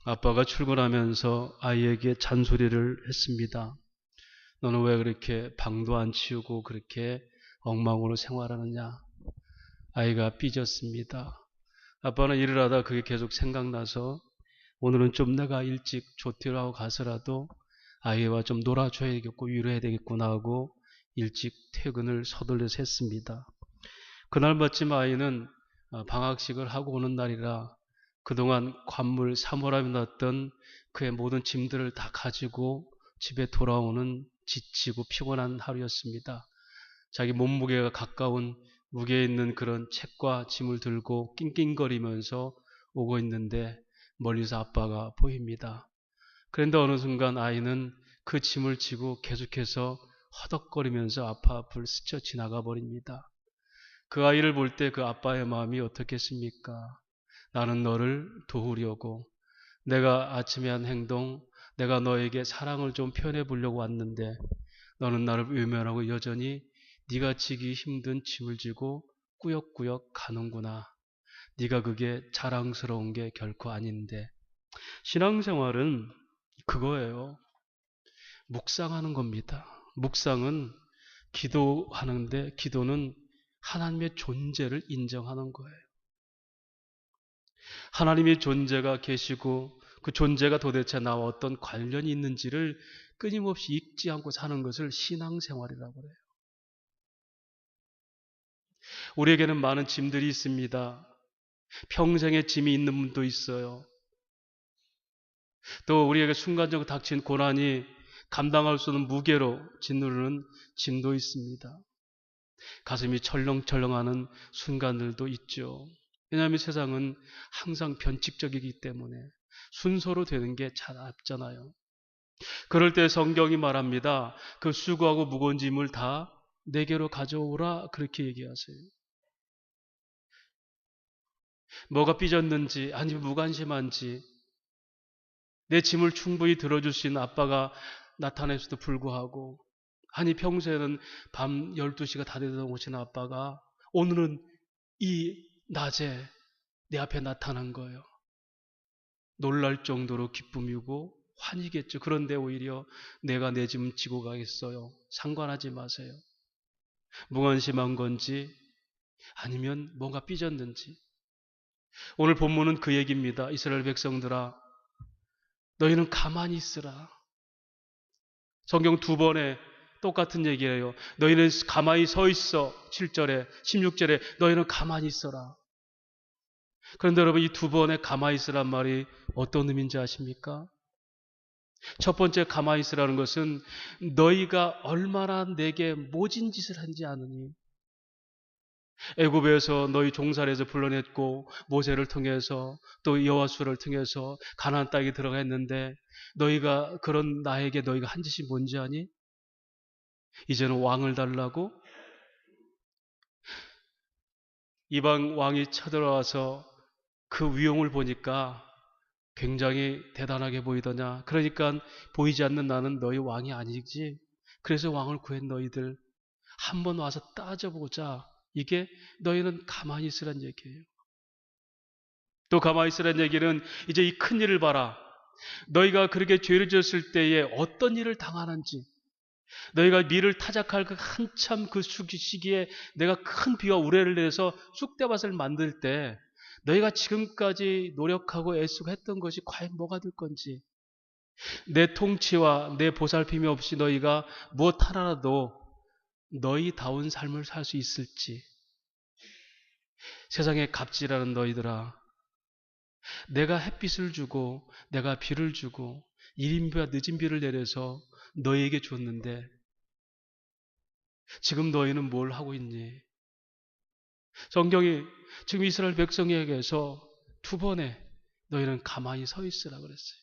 아빠가 출근하면서 아이에게 잔소리를 했습니다. 너는 왜 그렇게 방도 안 치우고 그렇게 엉망으로 생활하느냐? 아이가 삐졌습니다. 아빠는 일을 하다 그게 계속 생각나서 오늘은 좀 내가 일찍 조퇴를 하고 가서라도 아이와 좀 놀아줘야겠고 위로해야 되겠구나 하고 일찍 퇴근을 서둘러서 했습니다. 그날 마침 아이는 방학식을 하고 오는 날이라 그동안 관물 사물함에 놨던 그의 모든 짐들을 다 가지고 집에 돌아오는 지치고 피곤한 하루였습니다. 자기 몸무게가 가까운 무게에 있는 그런 책과 짐을 들고 낑낑거리면서 오고 있는데 멀리서 아빠가 보입니다. 그런데 어느 순간 아이는 그 짐을 지고 계속해서 허덕거리면서 아빠 앞을 스쳐 지나가 버립니다. 그 아이를 볼 때 그 아빠의 마음이 어떻겠습니까? 나는 너를 도우려고 내가 아침에 한 행동, 내가 너에게 사랑을 좀 표현해 보려고 왔는데 너는 나를 외면하고 여전히 네가 지기 힘든 짐을 지고 꾸역꾸역 가는구나. 네가 그게 자랑스러운 게 결코 아닌데. 신앙생활은 그거예요. 묵상하는 겁니다. 묵상은 기도하는데 기도는 하나님의 존재를 인정하는 거예요. 하나님의 존재가 계시고 그 존재가 도대체 나와 어떤 관련이 있는지를 끊임없이 잊지 않고 사는 것을 신앙생활이라고 그래요. 우리에게는 많은 짐들이 있습니다. 평생의 짐이 있는 분도 있어요. 또 우리에게 순간적으로 닥친 고난이 감당할 수 없는 무게로 짓누르는 짐도 있습니다. 가슴이 철렁철렁하는 순간들도 있죠. 왜냐하면 세상은 항상 변칙적이기 때문에 순서로 되는 게 잘 없잖아요. 그럴 때 성경이 말합니다. 그 수고하고 무거운 짐을 다 내게로 가져오라 그렇게 얘기하세요. 뭐가 삐졌는지 아니면 무관심한지 내 짐을 충분히 들어줄 수 있는 아빠가 나타냈어도 불구하고 아니 평소에는 밤 12시가 다 되던 오신 아빠가 오늘은 이 낮에 내 앞에 나타난 거예요. 놀랄 정도로 기쁨이고 환희겠죠. 그런데 오히려 내가 내 짐 지고 가겠어요. 상관하지 마세요. 무관심한 건지 아니면 뭔가 삐졌는지. 오늘 본문은 그 얘기입니다. 이스라엘 백성들아 너희는 가만히 있으라. 성경 두 번에 똑같은 얘기예요. 너희는 가만히 서 있어. 7절에 16절에 너희는 가만히 있어라. 그런데 여러분 이 두 번에 가만히 있으란 말이 어떤 의미인지 아십니까? 첫 번째 가만히 있으라는 것은 너희가 얼마나 내게 모진 짓을 한지 아느니 애굽에서 너희 종살이에서 불러냈고 모세를 통해서 또 여호수아를 통해서 가나안 땅에 들어가 했는데 너희가 그런 나에게 너희가 한 짓이 뭔지 아니? 이제는 왕을 달라고? 이방 왕이 쳐들어와서 그 위용을 보니까 굉장히 대단하게 보이더냐. 그러니까 보이지 않는 나는 너희 왕이 아니지. 그래서 왕을 구한 너희들 한번 와서 따져보자. 이게 너희는 가만히 있으란 얘기예요. 또 가만히 있으란 얘기는 이제 이 큰 일을 봐라. 너희가 그렇게 죄를 지었을 때에 어떤 일을 당하는지 너희가 미를 타작할 그 한참 그 시기에 내가 큰 비와 우레를 내서 쑥대밭을 만들 때 너희가 지금까지 노력하고 애쓰고 했던 것이 과연 뭐가 될 건지 내 통치와 내 보살핌이 없이 너희가 무엇 하나라도 너희다운 삶을 살 수 있을지 세상에 갑질하는 너희들아 내가 햇빛을 주고 내가 비를 주고 이른비와 늦은 비를 내려서 너희에게 줬는데 지금 너희는 뭘 하고 있니? 성경이 지금 이스라엘 백성에게서 두 번에 너희는 가만히 서 있으라 그랬어요.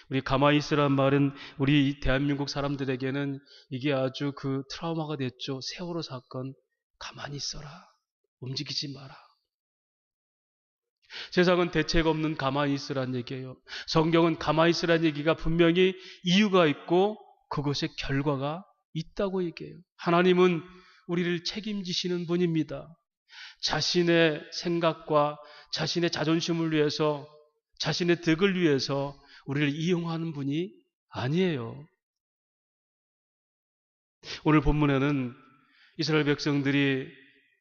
우리 가만히 있으란 말은 우리 대한민국 사람들에게는 이게 아주 그 트라우마가 됐죠. 세월호 사건 가만히 있어라. 움직이지 마라. 세상은 대책 없는 가만히 있으란 얘기예요. 성경은 가만히 있으란 얘기가 분명히 이유가 있고 그것의 결과가 있다고 얘기해요. 하나님은 우리를 책임지시는 분입니다. 자신의 생각과 자신의 자존심을 위해서 자신의 덕을 위해서 우리를 이용하는 분이 아니에요. 오늘 본문에는 이스라엘 백성들이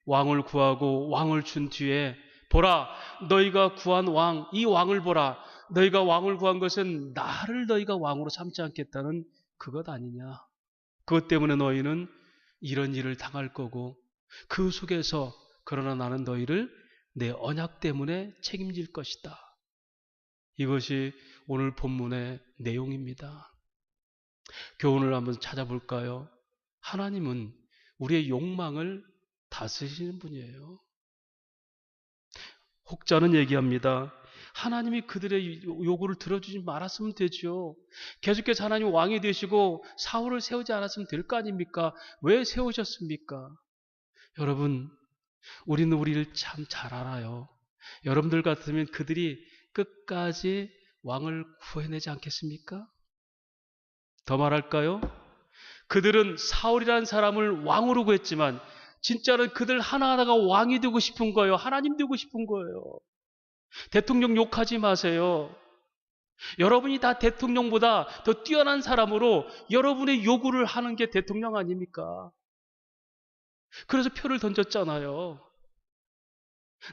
왕을 구하고 왕을 준 뒤에 보라, 너희가 구한 왕, 이 왕을 보라. 너희가 왕을 구한 것은 나를 너희가 왕으로 삼지 않겠다는 그것 아니냐. 그것 때문에 너희는 이런 일을 당할 거고 그 속에서 그러나 나는 너희를 내 언약 때문에 책임질 것이다. 이것이 오늘 본문의 내용입니다. 교훈을 한번 찾아볼까요? 하나님은 우리의 욕망을 다스리시는 분이에요. 혹자는 얘기합니다. 하나님이 그들의 요구를 들어주지 말았으면 되죠. 계속해서 하나님 왕이 되시고 사울을 세우지 않았으면 될 거 아닙니까? 왜 세우셨습니까? 여러분, 우리는 우리를 참 잘 알아요. 여러분들 같으면 그들이 끝까지 왕을 구해내지 않겠습니까? 더 말할까요? 그들은 사울이라는 사람을 왕으로 구했지만 진짜는 그들 하나하나가 왕이 되고 싶은 거예요. 하나님 되고 싶은 거예요. 대통령 욕하지 마세요. 여러분이 다 대통령보다 더 뛰어난 사람으로 여러분의 요구를 하는 게 대통령 아닙니까? 그래서 표를 던졌잖아요.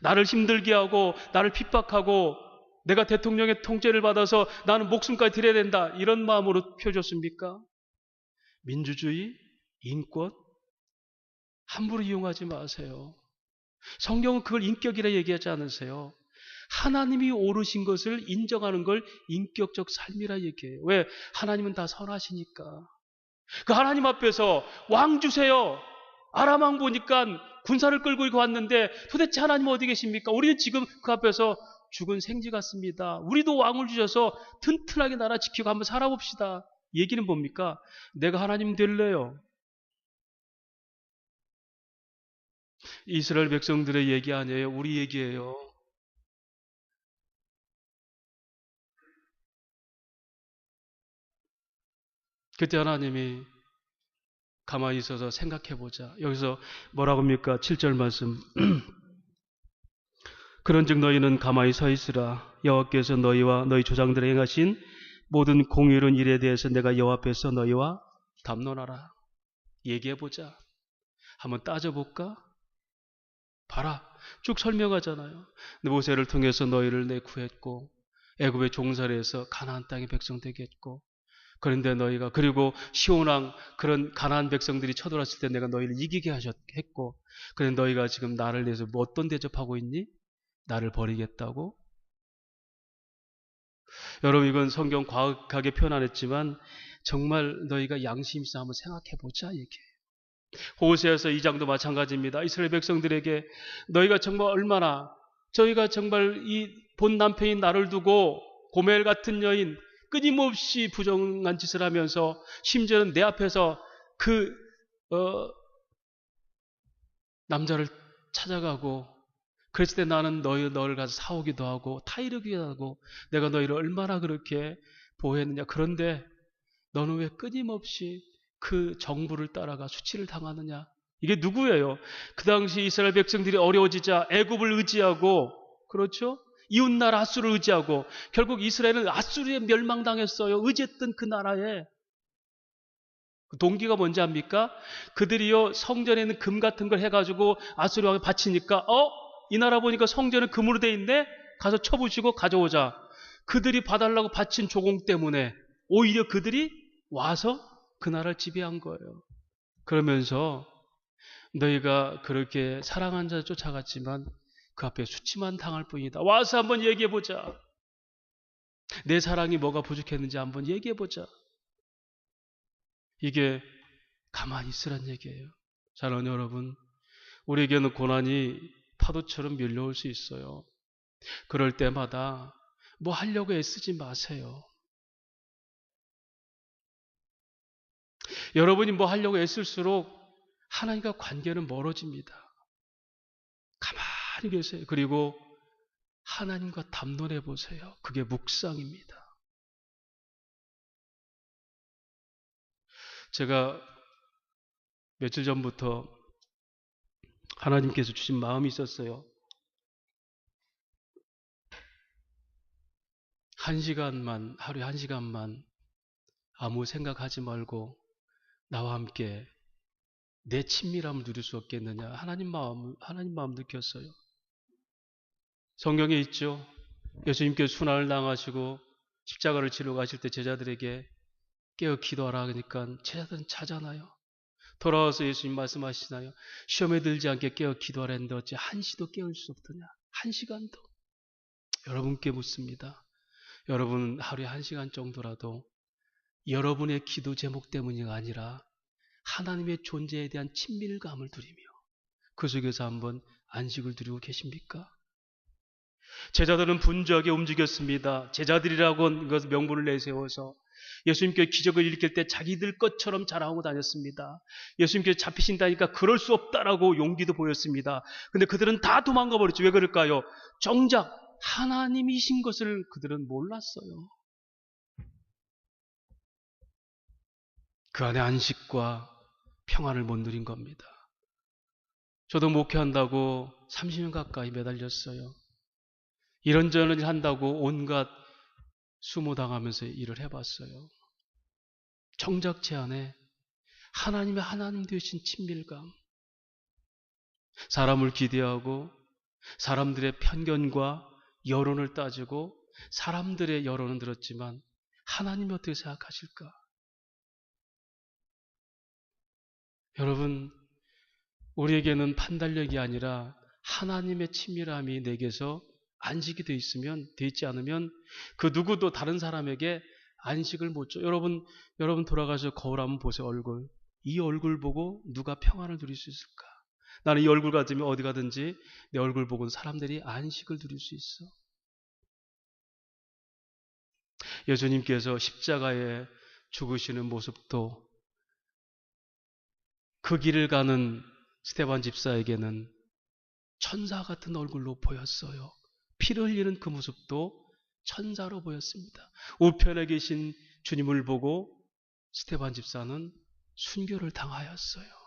나를 힘들게 하고 나를 핍박하고 내가 대통령의 통제를 받아서 나는 목숨까지 드려야 된다. 이런 마음으로 표 줬습니까? 민주주의, 인권, 함부로 이용하지 마세요. 성경은 그걸 인격이라 얘기하지 않으세요. 하나님이 오르신 것을 인정하는 걸 인격적 삶이라 얘기해요. 왜? 하나님은 다 선하시니까. 그 하나님 앞에서 왕 주세요. 아람 왕 보니까 군사를 끌고 이거 왔는데 도대체 하나님 어디 계십니까? 우리는 지금 그 앞에서 죽은 생쥐 같습니다. 우리도 왕을 주셔서 튼튼하게 나라 지키고 한번 살아봅시다. 얘기는 뭡니까? 내가 하나님 될래요. 이스라엘 백성들의 얘기 아니에요. 우리 얘기예요. 그때 하나님이 가만히 있어서 생각해보자. 여기서 뭐라고 합니까? 7절 말씀. 그런즉 너희는 가만히 서 있으라. 여호와께서 너희와 너희 조상들에 행하신 모든 공의로운 일에 대해서 내가 여호와 앞에서 너희와 담론하라. 얘기해보자. 한번 따져볼까? 봐라. 쭉 설명하잖아요. 모세를 통해서 너희를 내 구했고 애굽의 종살이에서 가나안 땅의 백성 되게 했고 그런데 너희가 그리고 시온왕 그런 가나안 백성들이 쳐들어왔을 때 내가 너희를 이기게 했고 그런데 너희가 지금 나를 위해서 뭐 어떤 대접하고 있니? 나를 버리겠다고? 여러분 이건 성경 과학하게 표현 안 했지만 정말 너희가 양심 있어 한번 생각해보자 얘기해요. 호세아서 2장도 마찬가지입니다. 이스라엘 백성들에게 너희가 정말 얼마나 저희가 정말 이 본 남편인 나를 두고 고멜 같은 여인 끊임없이 부정한 짓을 하면서 심지어는 내 앞에서 그 남자를 찾아가고 그랬을 때 나는 너를 가서 사오기도 하고 타이르기도 하고 내가 너희를 얼마나 그렇게 보호했느냐. 그런데 너는 왜 끊임없이 그 정부를 따라가 수치를 당하느냐. 이게 누구예요? 그 당시 이스라엘 백성들이 어려워지자 애굽을 의지하고 그렇죠? 이웃나라 아수를 의지하고 결국 이스라엘은 아수르에 멸망당했어요. 의지했던 그 나라에. 동기가 뭔지 압니까? 그들이요 성전에 있는 금 같은 걸 해가지고 아수르 왕에 바치니까 이 나라 보니까 성전은 금으로 돼 있네? 가서 쳐부시고 가져오자. 그들이 봐달라고 바친 조공 때문에 오히려 그들이 와서 그 나라를 지배한 거예요. 그러면서 너희가 그렇게 사랑한 자 쫓아갔지만 그 앞에 수치만 당할 뿐이다. 와서 한번 얘기해보자. 내 사랑이 뭐가 부족했는지 한번 얘기해보자. 이게 가만히 있으란 얘기예요. 사랑하는 여러분, 우리에게는 고난이 파도처럼 밀려올 수 있어요. 그럴 때마다 뭐 하려고 애쓰지 마세요. 여러분이 뭐 하려고 애쓸수록 하나님과 관계는 멀어집니다. 가만히 계세요. 그리고 하나님과 담론해 보세요. 그게 묵상입니다. 제가 며칠 전부터 하나님께서 주신 마음이 있었어요. 하루에 1시간만 아무 생각하지 말고 나와 함께 내 친밀함을 누릴 수 없겠느냐. 하나님 마음 느꼈어요. 성경에 있죠. 예수님께서 순환을 당하시고 십자가를 치러 가실 때 제자들에게 깨어 기도하라 하니까 제자들은 자잖아요. 돌아와서 예수님 말씀하시나요? 시험에 들지 않게 깨어 기도하라 했는데 어찌 한시도 깨울 수 없더냐. 1시간도. 여러분께 묻습니다. 여러분 하루에 1시간 정도라도 여러분의 기도 제목 때문이 아니라 하나님의 존재에 대한 친밀감을 누리며 그 속에서 한번 안식을 누리고 계십니까? 제자들은 분주하게 움직였습니다. 제자들이라고 명분을 내세워서 예수님께 기적을 일으킬 때 자기들 것처럼 자랑하고 다녔습니다. 예수님께 잡히신다니까 그럴 수 없다라고 용기도 보였습니다. 근데 그들은 다 도망가 버렸죠. 왜 그럴까요? 정작 하나님이신 것을 그들은 몰랐어요. 그 안에 안식과 평안을 못 누린 겁니다. 저도 목회한다고 30년 가까이 매달렸어요. 이런저런 일 한다고 온갖 수모당하면서 일을 해봤어요. 정작 제 안에 하나님 되신 친밀감, 사람을 기대하고 사람들의 편견과 여론을 따지고 사람들의 여론은 들었지만 하나님이 어떻게 생각하실까? 여러분, 우리에게는 판단력이 아니라 하나님의 친밀함이 내게서 안식이 돼 있지 않으면 그 누구도 다른 사람에게 안식을 못 줘. 여러분 돌아가서 거울 한번 보세요. 얼굴. 이 얼굴 보고 누가 평안을 누릴 수 있을까? 나는 이 얼굴 같으면 어디 가든지 내 얼굴 보고 사람들이 안식을 누릴 수 있어. 예수님께서 십자가에 죽으시는 모습도 그 길을 가는 스데반 집사에게는 천사 같은 얼굴로 보였어요. 피를 흘리는 그 모습도 천사로 보였습니다. 우편에 계신 주님을 보고 스데반 집사는 순교를 당하였어요.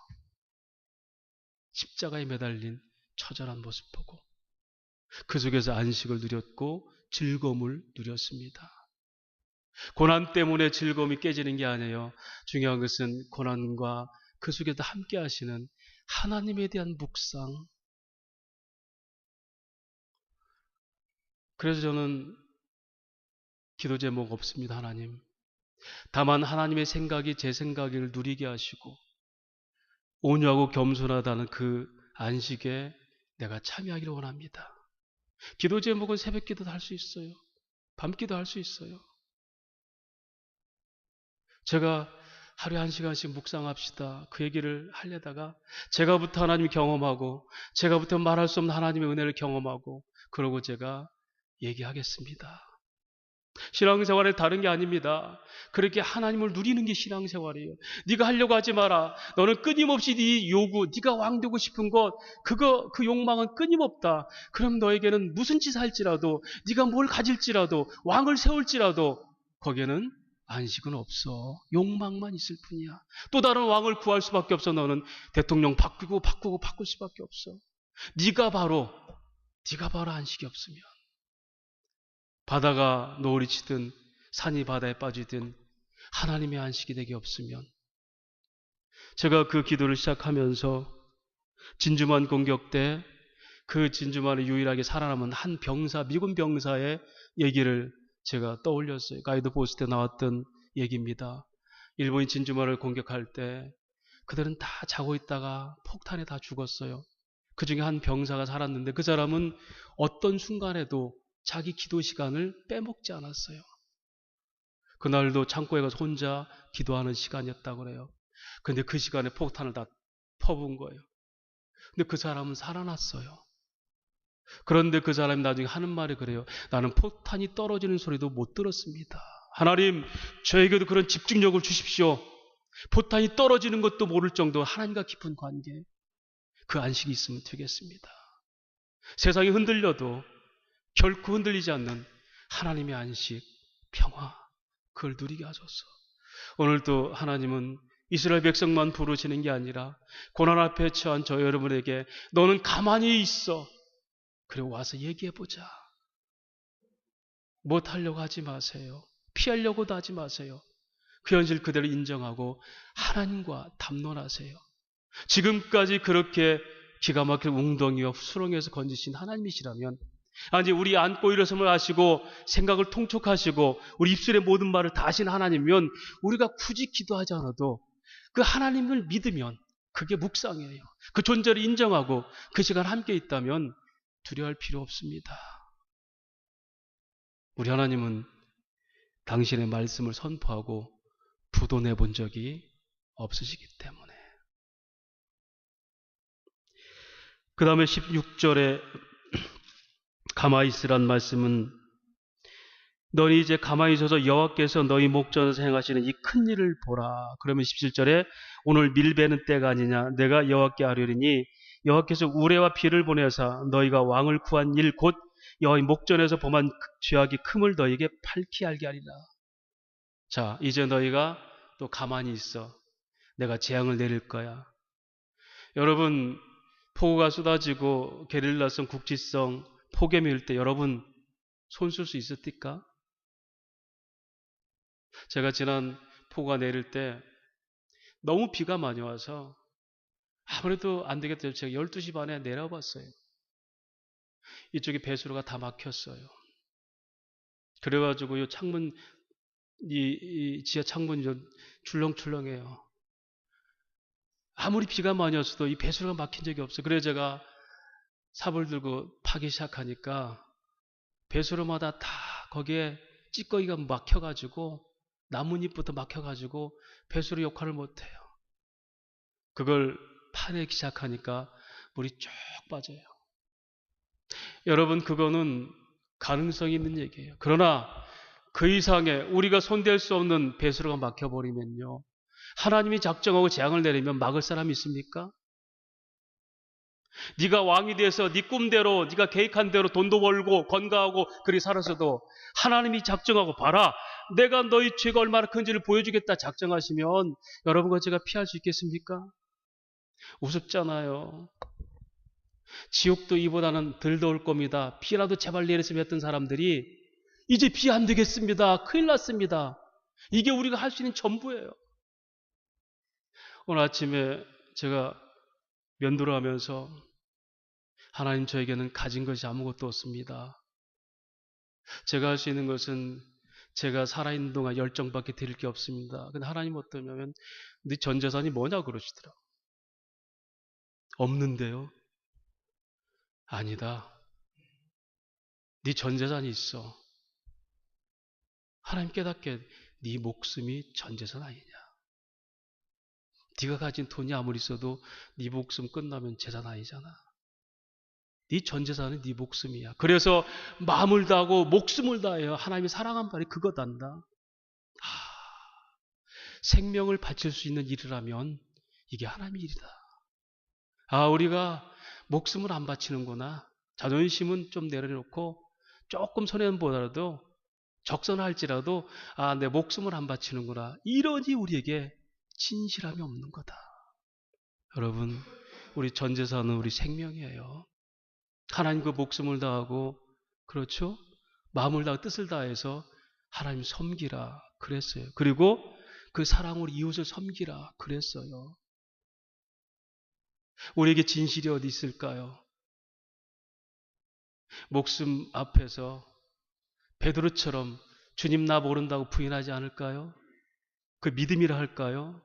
십자가에 매달린 처절한 모습 보고 그 속에서 안식을 누렸고 즐거움을 누렸습니다. 고난 때문에 즐거움이 깨지는 게 아니에요. 중요한 것은 고난과 그 속에도 함께 하시는 하나님에 대한 묵상. 그래서 저는 기도 제목 없습니다. 하나님. 다만 하나님의 생각이 제 생각을 누리게 하시고 온유하고 겸손하다는 그 안식에 내가 참여하기를 원합니다. 기도 제목은 새벽 기도도 할 수 있어요. 밤 기도 할 수 있어요. 제가 하루에 1시간씩 묵상합시다. 그 얘기를 하려다가 제가부터 하나님 경험하고 제가부터 말할 수 없는 하나님의 은혜를 경험하고 그러고 제가 얘기하겠습니다. 신앙생활은 다른 게 아닙니다. 그렇게 하나님을 누리는 게 신앙생활이에요. 네가 하려고 하지 마라. 너는 끊임없이 네 요구, 네가 왕 되고 싶은 것, 그 욕망은 끊임없다. 그럼 너에게는 무슨 짓을 할지라도, 네가 뭘 가질지라도, 왕을 세울지라도 거기에는 안식은 없어. 욕망만 있을 뿐이야. 또 다른 왕을 구할 수밖에 없어. 너는 대통령 바꾸고 바꿀 수밖에 없어. 네가 바로 안식이 없으면. 바다가 노을이 치든 산이 바다에 빠지든 하나님의 안식이 내게 없으면. 제가 그 기도를 시작하면서 진주만 공격 때 그 진주만을 유일하게 살아남은 한 병사, 미군 병사의 얘기를 제가 떠올렸어요. 가이드 포스트에 나왔던 얘기입니다. 일본이 진주만을 공격할 때 그들은 다 자고 있다가 폭탄에 다 죽었어요. 그 중에 한 병사가 살았는데 그 사람은 어떤 순간에도 자기 기도 시간을 빼먹지 않았어요. 그날도 창고에 가서 혼자 기도하는 시간이었다고 그래요. 근데 그 시간에 폭탄을 다 퍼부은 거예요. 근데 그 사람은 살아났어요. 그런데 그 사람이 나중에 하는 말이 그래요. 나는 폭탄이 떨어지는 소리도 못 들었습니다. 하나님, 저에게도 그런 집중력을 주십시오. 폭탄이 떨어지는 것도 모를 정도 하나님과 깊은 관계. 그 안식이 있으면 되겠습니다. 세상이 흔들려도 결코 흔들리지 않는 하나님의 안식, 평화, 그걸 누리게 하소서. 오늘도 하나님은 이스라엘 백성만 부르시는 게 아니라 고난 앞에 처한 저 여러분에게 너는 가만히 있어. 그리고 와서 얘기해보자. 못하려고 하지 마세요. 피하려고도 하지 마세요. 그 현실 그대로 인정하고 하나님과 담론하세요. 지금까지 그렇게 기가 막힌 웅덩이와 수렁에서 건지신 하나님이시라면, 아니 우리 안고 일어섬을 하시고 생각을 통촉하시고 우리 입술의 모든 말을 다 하신 하나님이면 우리가 굳이 기도하지 않아도 그 하나님을 믿으면 그게 묵상이에요. 그 존재를 인정하고 그 시간 함께 있다면 두려워할 필요 없습니다. 우리 하나님은 당신의 말씀을 선포하고 부도 내본 적이 없으시기 때문에. 그 다음에 16절에 가만히 있으란 말씀은 너희 이제 가만히 있어서 여호와께서 너희 목전에서 행하시는 이 큰 일을 보라. 그러면 17절에 오늘 밀베는 때가 아니냐. 내가 여호와께 아뢰리니 여호와께서 우레와 비를 보내사 너희가 왕을 구한 일 곧 여호와의 목전에서 범한 죄악이 큼을 너희에게 밝히 알게 하리라. 자, 이제 너희가 또 가만히 있어. 내가 재앙을 내릴 거야. 여러분, 폭우가 쏟아지고 게릴라성 국지성 폭염이 올 때 여러분 손 쓸 수 있었습니까? 제가 지난 폭우가 내릴 때 너무 비가 많이 와서 아무래도 안 되겠다 해서 제가 12시 반에 내려봤어요. 이쪽에 배수로가 다 막혔어요. 그래가지고 이 창문, 이 지하 창문이 좀 출렁출렁해요. 아무리 비가 많이 왔어도 이 배수로가 막힌 적이 없어요. 그래서 제가 삽을 들고 파기 시작하니까 배수로마다 다 거기에 찌꺼기가 막혀가지고 나뭇잎부터 막혀가지고 배수로 역할을 못해요. 그걸 파내기 시작하니까 물이 쭉 빠져요. 여러분, 그거는 가능성이 있는 얘기예요. 그러나 그 이상의 우리가 손댈 수 없는 배수로가 막혀버리면요, 하나님이 작정하고 재앙을 내리면 막을 사람이 있습니까? 네가 왕이 돼서 네 꿈대로 네가 계획한 대로 돈도 벌고 건강하고 그리 살아서도 하나님이 작정하고 봐라, 내가 너희 죄가 얼마나 큰지를 보여주겠다 작정하시면 여러분과 제가 피할 수 있겠습니까? 우습잖아요. 지옥도 이보다는 덜 더울 겁니다. 비라도 제발 내렸으면 했던 사람들이 이제 비 안 되겠습니다. 큰일 났습니다. 이게 우리가 할 수 있는 전부예요. 오늘 아침에 제가 면도를 하면서 하나님, 저에게는 가진 것이 아무것도 없습니다. 제가 할 수 있는 것은 제가 살아있는 동안 열정밖에 드릴 게 없습니다. 근데 하나님 어떠냐면 네 전 재산이 뭐냐 그러시더라고요. 없는데요? 아니다. 네 전 재산이 있어. 하나님 깨닫게 네 목숨이 전 재산 아니냐. 네가 가진 돈이 아무리 있어도 네 목숨 끝나면 재산 아니잖아. 네 전 재산은 네 목숨이야. 그래서 마음을 다하고 목숨을 다해요. 하나님이 사랑한 바이 그거단다. 생명을 바칠 수 있는 일이라면 이게 하나님의 일이다. 우리가 목숨을 안 바치는구나. 자존심은 좀 내려놓고 조금 손해보더라도 적선할지라도 내 목숨을 안 바치는구나. 이러니 우리에게 진실함이 없는 거다. 여러분, 우리 전 재산은 우리 생명이에요. 하나님 그 목숨을 다하고, 그렇죠? 마음을 다하고 뜻을 다해서 하나님 섬기라 그랬어요. 그리고 그 사랑으로 이웃을 섬기라 그랬어요. 우리에게 진실이 어디 있을까요? 목숨 앞에서 베드로처럼 주님 나 모른다고 부인하지 않을까요? 그 믿음이라 할까요?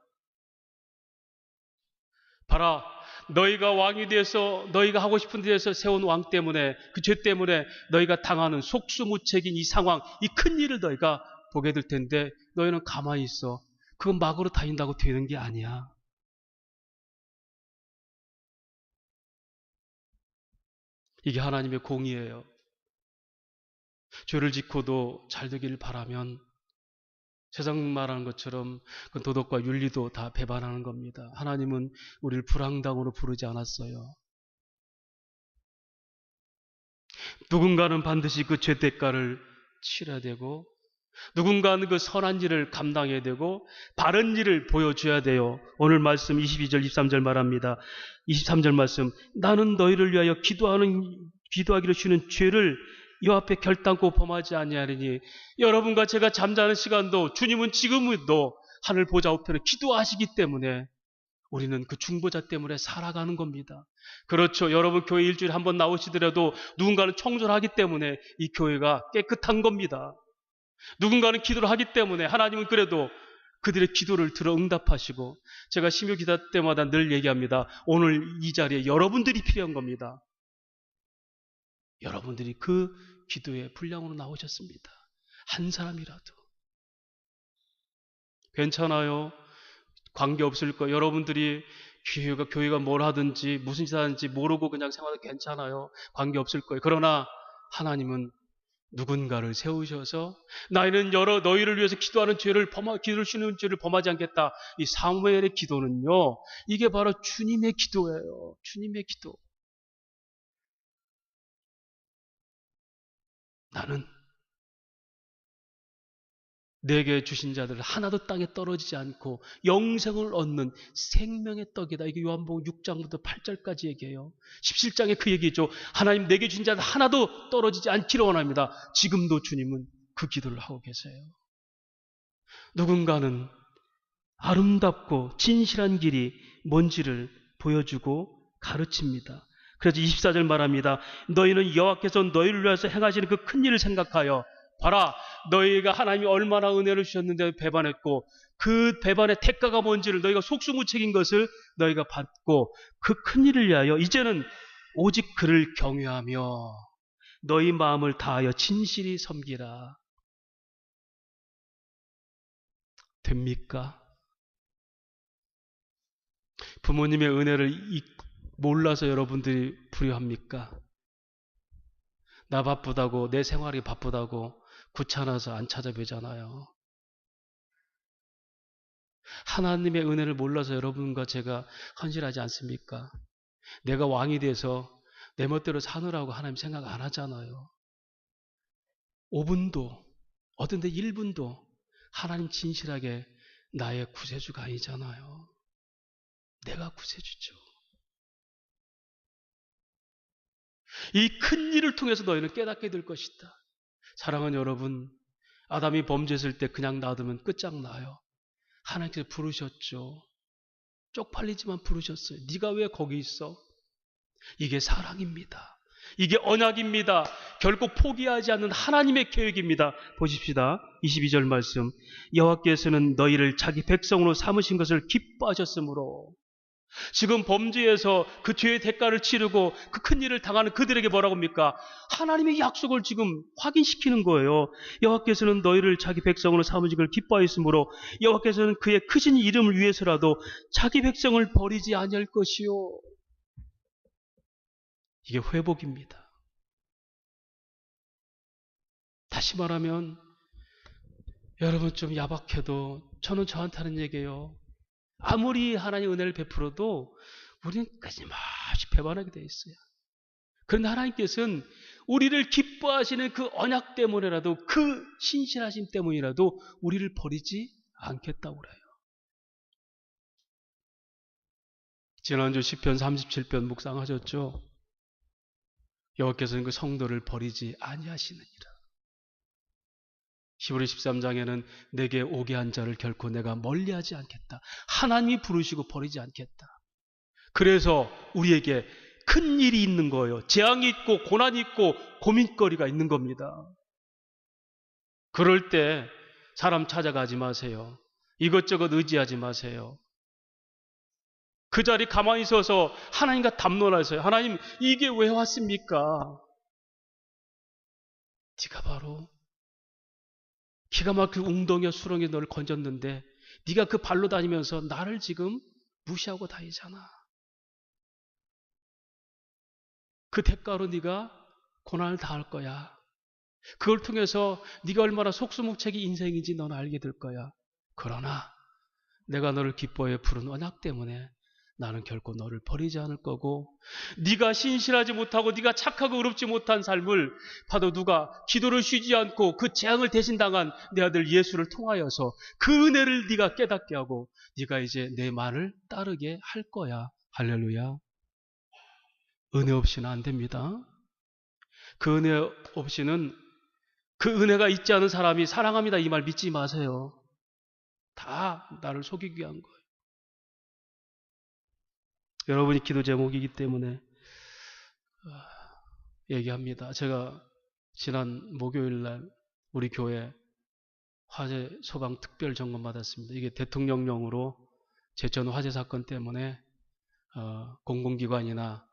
봐라, 너희가 왕이 돼서 너희가 하고 싶은 데에서 세운 왕 때문에, 그 죄 때문에 너희가 당하는 속수무책인 이 상황, 이 큰 일을 너희가 보게 될 텐데 너희는 가만히 있어. 그건 막으로 다닌다고 되는 게 아니야. 이게 하나님의 공의예요. 죄를 짓고도 잘 되기를 바라면 세상 말하는 것처럼 그 도덕과 윤리도 다 배반하는 겁니다. 하나님은 우리를 불황당으로 부르지 않았어요. 누군가는 반드시 그 죄 대가를 치러야 되고, 누군가는 그 선한 일을 감당해야 되고 바른 일을 보여줘야 돼요. 오늘 말씀 22절 23절 말합니다. 23절 말씀, 나는 너희를 위하여 기도하기로 쉬는 죄를 이 앞에 결단코 범하지 아니하리니 여러분과 제가 잠자는 시간도 주님은 지금도 하늘 보좌 우편에 기도하시기 때문에 우리는 그 중보자 때문에 살아가는 겁니다. 그렇죠. 여러분 교회 일주일에 한 번 나오시더라도 누군가는 청소를 하기 때문에 이 교회가 깨끗한 겁니다. 누군가는 기도를 하기 때문에 하나님은 그래도 그들의 기도를 들어 응답하시고, 제가 심요 기도 때마다 늘 얘기합니다. 오늘 이 자리에 여러분들이 필요한 겁니다. 여러분들이 그 기도의 분량으로 나오셨습니다. 한 사람이라도. 괜찮아요. 관계없을 거예요. 여러분들이 교회가 뭘 하든지 무슨 짓 하든지 모르고 그냥 생활해도 괜찮아요. 관계없을 거예요. 그러나 하나님은 누군가를 세우셔서 나는 너희를 위해서 기도를 쉬는 죄를 범하지 않겠다. 이 사무엘의 기도는요, 이게 바로 주님의 기도예요. 주님의 기도. 나는 내게 주신 자들 하나도 땅에 떨어지지 않고 영생을 얻는 생명의 떡이다. 이게 요한복음 6장부터 8절까지 얘기해요. 17장에 그 얘기죠. 하나님 내게 주신 자들 하나도 떨어지지 않기를 원합니다. 지금도 주님은 그 기도를 하고 계세요. 누군가는 아름답고 진실한 길이 뭔지를 보여주고 가르칩니다. 그래서 24절 말합니다. 너희는 여호와께서 너희를 위해서 행하시는 그 큰 일을 생각하여 봐라, 너희가 하나님이 얼마나 은혜를 주셨는데 배반했고 그 배반의 대가가 뭔지를 너희가 속수무책인 것을 너희가 받고 그 큰 일을 위하여 이제는 오직 그를 경외하며 너희 마음을 다하여 진실히 섬기라. 됩니까? 부모님의 은혜를 몰라서 여러분들이 불효합니까? 나 바쁘다고, 내 생활이 바쁘다고 귀찮아서 안 찾아뵈잖아요. 하나님의 은혜를 몰라서 여러분과 제가 헌신하지 않습니까? 내가 왕이 돼서 내 멋대로 사느라고 하나님 생각 안 하잖아요. 5분도, 어떤 데 1분도 하나님 진실하게 나의 구세주가 아니잖아요. 내가 구세주죠. 이 큰 일을 통해서 너희는 깨닫게 될 것이다. 사랑하는 여러분, 아담이 범죄했을 때 그냥 놔두면 끝장나요. 하나님께서 부르셨죠. 쪽팔리지만 부르셨어요. 네가 왜 거기 있어? 이게 사랑입니다. 이게 언약입니다. 결코 포기하지 않는 하나님의 계획입니다. 보십시다. 22절 말씀. 여호와께서는 너희를 자기 백성으로 삼으신 것을 기뻐하셨으므로. 지금 범죄에서 그 죄의 대가를 치르고 그 큰 일을 당하는 그들에게 뭐라고 합니까? 하나님의 약속을 지금 확인시키는 거예요. 여호와께서는 너희를 자기 백성으로 삼으신 것을 기뻐하였으므로 여호와께서는 그의 크신 이름을 위해서라도 자기 백성을 버리지 아니할 것이요. 이게 회복입니다. 다시 말하면 여러분 좀 야박해도 저는 저한테 하는 얘기예요. 아무리 하나님 은혜를 베풀어도 우리는 끊임없이 배반하게 되어 있어요. 그런데 하나님께서는 우리를 기뻐하시는 그 언약 때문에라도, 그 신실하심 때문이라도 우리를 버리지 않겠다고 그래요. 지난주 시편 37편 묵상하셨죠? 여호와께서는 그 성도를 버리지 아니하시느니라. 히브리 13장에는 내게 오게 한 자를 결코 내가 멀리하지 않겠다. 하나님이 부르시고 버리지 않겠다. 그래서 우리에게 큰 일이 있는 거예요. 재앙이 있고 고난이 있고 고민거리가 있는 겁니다. 그럴 때 사람 찾아가지 마세요. 이것저것 의지하지 마세요. 그 자리 가만히 있어서 하나님과 담론하세요. 하나님, 이게 왜 왔습니까? 네가 바로 기가 막힌 웅덩이와 수렁에 너를 건졌는데 네가 그 발로 다니면서 나를 지금 무시하고 다니잖아. 그 대가로 네가 고난을 당할 거야. 그걸 통해서 네가 얼마나 속수무책이 인생인지 너는 알게 될 거야. 그러나 내가 너를 기뻐해 부른 언약 때문에 나는 결코 너를 버리지 않을 거고, 네가 신실하지 못하고 네가 착하고 의롭지 못한 삶을 봐도 누가 기도를 쉬지 않고 그 재앙을 대신 당한 내 아들 예수를 통하여서 그 은혜를 네가 깨닫게 하고 네가 이제 내 말을 따르게 할 거야. 할렐루야. 은혜 없이는 안 됩니다. 그 은혜 없이는 그 은혜가 있지 않은 사람이 사랑합니다 이 말 믿지 마세요. 다 나를 속이기 위한 거예요. 여러분이 기도 제목이기 때문에 얘기합니다. 제가 지난 목요일 날 우리 교회 화재 소방 특별 점검 받았습니다. 이게 대통령령으로 제천 화재 사건 때문에 공공기관이나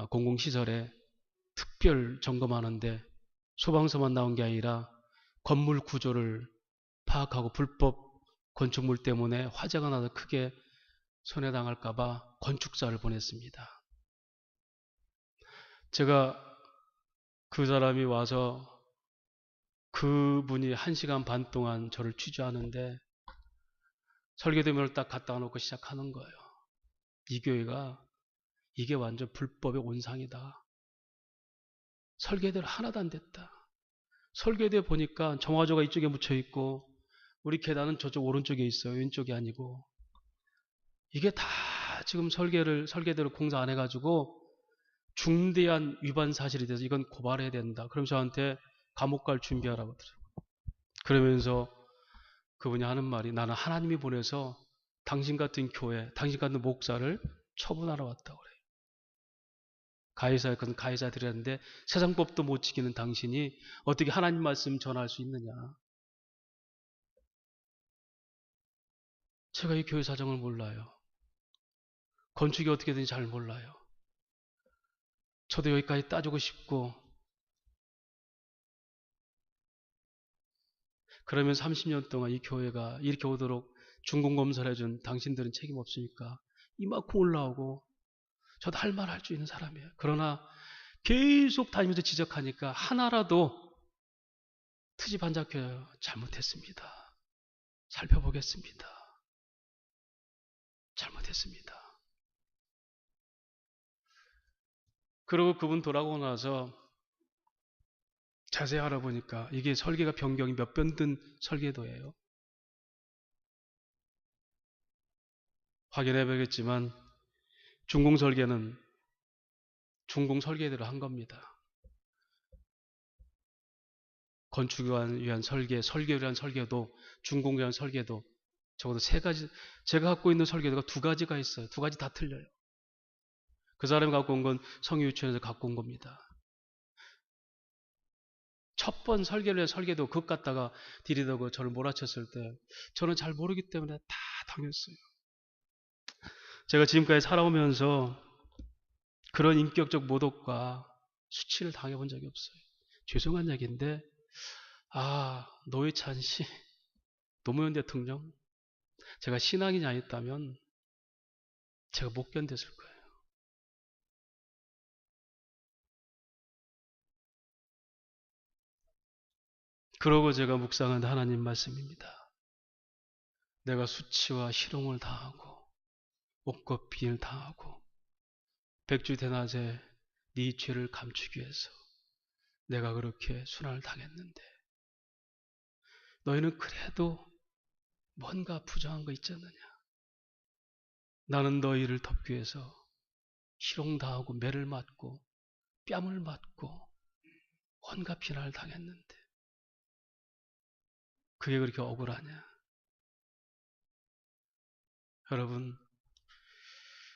공공시설에 특별 점검하는데 소방서만 나온 게 아니라 건물 구조를 파악하고 불법 건축물 때문에 화재가 나서 크게 손해당할까봐 건축사를 보냈습니다. 제가 그 사람이 와서 그분이 1시간 반 동안 저를 취조하는데 설계도면을 딱 갖다 놓고 시작하는 거예요. 이 교회가 이게 완전 불법의 온상이다. 설계대로 하나도 안 됐다. 설계대 보니까 정화조가 이쪽에 묻혀 있고 우리 계단은 저쪽 오른쪽에 있어요. 왼쪽이 아니고. 이게 다 지금 설계대로 공사 안 해가지고 중대한 위반 사실이 돼서 이건 고발해야 된다. 그럼 저한테 감옥 갈 준비하라고 하더라고요. 그러면서 그분이 하는 말이 나는 하나님이 보내서 당신 같은 교회, 당신 같은 목사를 처분하러 왔다고 그래요. 가해자의 건 가해자 드렸는데 세상 법도 못 지키는 당신이 어떻게 하나님 말씀 전할 수 있느냐. 제가 이 교회 사정을 몰라요. 건축이 어떻게 되는지 잘 몰라요. 저도 여기까지 따지고 싶고 그러면 30년 동안 이 교회가 이렇게 오도록 중공검사를 해준 당신들은 책임 없으니까 이만큼 올라오고 저도 할 말 할 수 있는 사람이에요. 그러나 계속 다니면서 지적하니까 하나라도 트집 안 잡혀요. 잘못했습니다. 살펴보겠습니다. 잘못했습니다. 그리고 그분 돌아오고 나서 자세히 알아보니까 이게 설계가 변경이 몇 번 든 설계도예요. 확인해 보겠지만 중공 설계는 중공 설계대로 한 겁니다. 건축을 위한 설계, 설계를 위한 설계도, 중공을 위한 설계도 적어도 3가지, 제가 갖고 있는 설계도가 2가지가 있어요. 2가지 다 틀려요. 그 사람이 갖고 온 건 성유유치원에서 갖고 온 겁니다. 첫 번 설계를 위한 설계도 그것 갖다가 들이대고 저를 몰아쳤을 때 저는 잘 모르기 때문에 다 당했어요. 제가 지금까지 살아오면서 그런 인격적 모독과 수치를 당해본 적이 없어요. 죄송한 얘기인데 노회찬 씨, 노무현 대통령 제가 신앙인이 아니었다면 제가 못 견뎠을 거예요. 그러고 제가 묵상한 하나님 말씀입니다. 내가 수치와 희롱을 당하고 옥과 비를 당하고 백주대낮에 네 죄를 감추기 위해서 내가 그렇게 순환을 당했는데 너희는 그래도 뭔가 부정한 거 있지 않느냐. 나는 너희를 덮기 위해서 희롱당하고 매를 맞고 뺨을 맞고 온갖 비난을 당했는데 그게 그렇게 억울하냐. 여러분,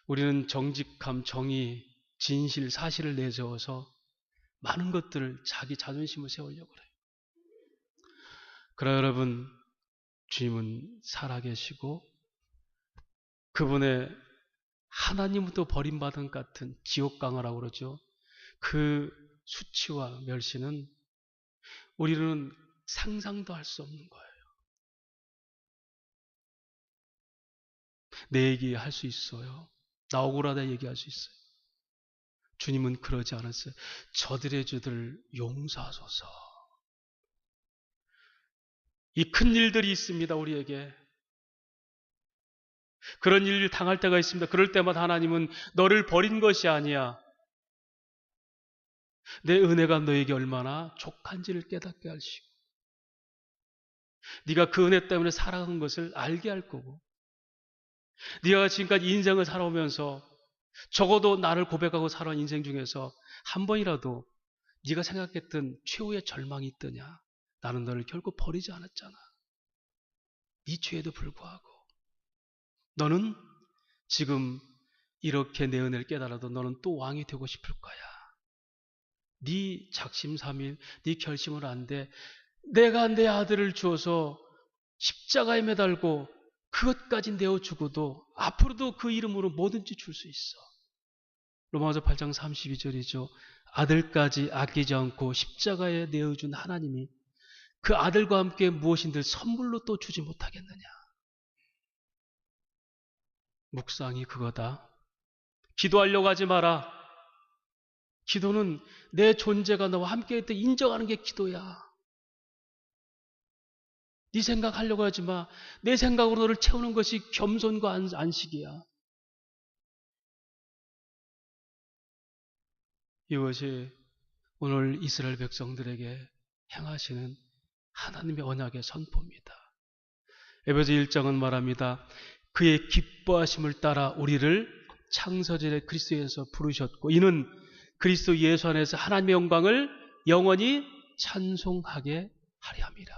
우리는 정직함, 정의, 진실, 사실을 내세워서 많은 것들을 자기 자존심을 세우려고 그래요. 그러나 여러분, 주님은 살아계시고 그분의 하나님부터 버림받은 것 같은 지옥강화라고 그러죠. 그 수치와 멸시는 우리는 상상도 할 수 없는 거예요. 내 얘기할 수 있어요. 나 억울하다 얘기할 수 있어요. 주님은 그러지 않았어요. 저들의 죄들을 용서하소서. 이 큰 일들이 있습니다. 우리에게. 그런 일을 당할 때가 있습니다. 그럴 때마다 하나님은 너를 버린 것이 아니야. 내 은혜가 너에게 얼마나 족한지를 깨닫게 하시고 네가 그 은혜 때문에 살아간 것을 알게 할 거고 네가 지금까지 인생을 살아오면서 적어도 나를 고백하고 살아온 인생 중에서 한 번이라도 네가 생각했던 최후의 절망이 있더냐? 나는 너를 결코 버리지 않았잖아. 네 죄에도 불구하고 너는 지금 이렇게 내 은혜를 깨달아도 너는 또 왕이 되고 싶을 거야. 네 작심삼일, 네 결심을 안 돼. 내가 내 아들을 주어서 십자가에 매달고 그것까지 내어주고도 앞으로도 그 이름으로 뭐든지 줄 수 있어. 로마서 8장 32절이죠. 아들까지 아끼지 않고 십자가에 내어준 하나님이 그 아들과 함께 무엇인들 선물로 또 주지 못하겠느냐. 묵상이 그거다. 기도하려고 하지 마라. 기도는 내 존재가 너와 함께 있다 인정하는 게 기도야. 네 생각하려고 하지 마. 내 생각으로 너를 채우는 것이 겸손과 안식이야. 이것이 오늘 이스라엘 백성들에게 행하시는 하나님의 언약의 선포입니다. 에베소 1장은 말합니다. 그의 기뻐하심을 따라 우리를 창세전에 그리스도에서 부르셨고 이는 그리스도 예수 안에서 하나님의 영광을 영원히 찬송하게 하려 함이라.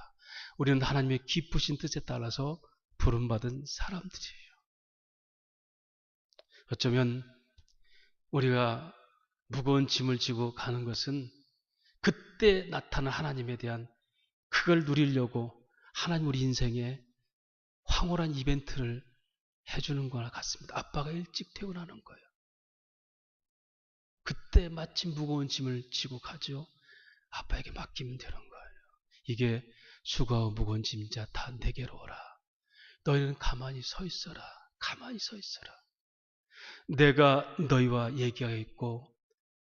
우리는 하나님의 기쁘신 뜻에 따라서 부름받은 사람들이에요. 어쩌면 우리가 무거운 짐을 지고 가는 것은 그때 나타난 하나님에 대한 그걸 누리려고 하나님 우리 인생에 황홀한 이벤트를 해주는 거나 같습니다. 아빠가 일찍 퇴근하는 거예요. 그때 마침 무거운 짐을 지고 가죠. 아빠에게 맡기면 되는 거예요. 이게 수고하고 무거운 짐자 다 내게로 오라. 너희는 가만히 서 있어라. 가만히 서 있어라. 내가 너희와 얘기하겠고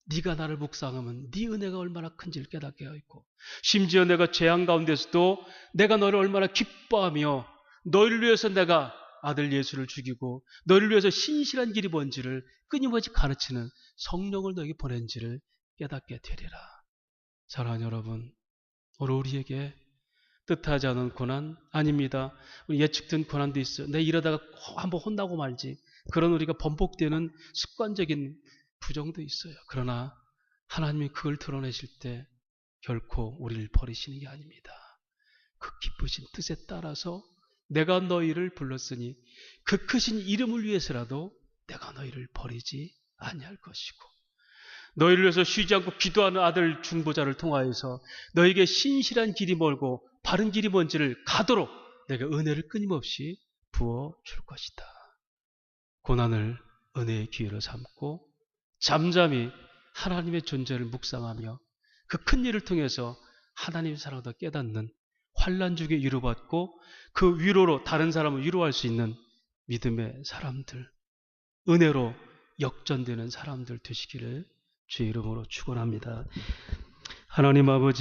네가 나를 묵상하면 네 은혜가 얼마나 큰지를 깨닫게 하겠고 심지어 내가 재앙 가운데서도 내가 너를 얼마나 기뻐하며 너희를 위해서 내가 아들 예수를 죽이고 너희를 위해서 신실한 길이 뭔지를 끊임없이 가르치는 성령을 너에게 보낸지를 깨닫게 되리라. 사랑하는 여러분, 오늘 우리에게 뜻하지 않은 고난 아닙니다. 예측된 고난도 있어요. 내 이러다가 한번 혼나고 말지. 그런 우리가 번복되는 습관적인 부정도 있어요. 그러나 하나님이 그걸 드러내실 때 결코 우리를 버리시는 게 아닙니다. 그 기쁘신 뜻에 따라서 내가 너희를 불렀으니 그 크신 이름을 위해서라도 내가 너희를 버리지 아니할 것이고 너희를 위해서 쉬지 않고 기도하는 아들 중보자를 통하여서 너에게 신실한 길이 멀고 바른 길이 뭔지를 가도록 내가 은혜를 끊임없이 부어줄 것이다. 고난을 은혜의 기회로 삼고 잠잠히 하나님의 존재를 묵상하며 그 큰 일을 통해서 하나님의 사랑을 더 깨닫는 환난 중에 위로받고 그 위로로 다른 사람을 위로할 수 있는 믿음의 사람들, 은혜로 역전되는 사람들 되시기를 주의 이름으로 축원합니다. 하나님 아버지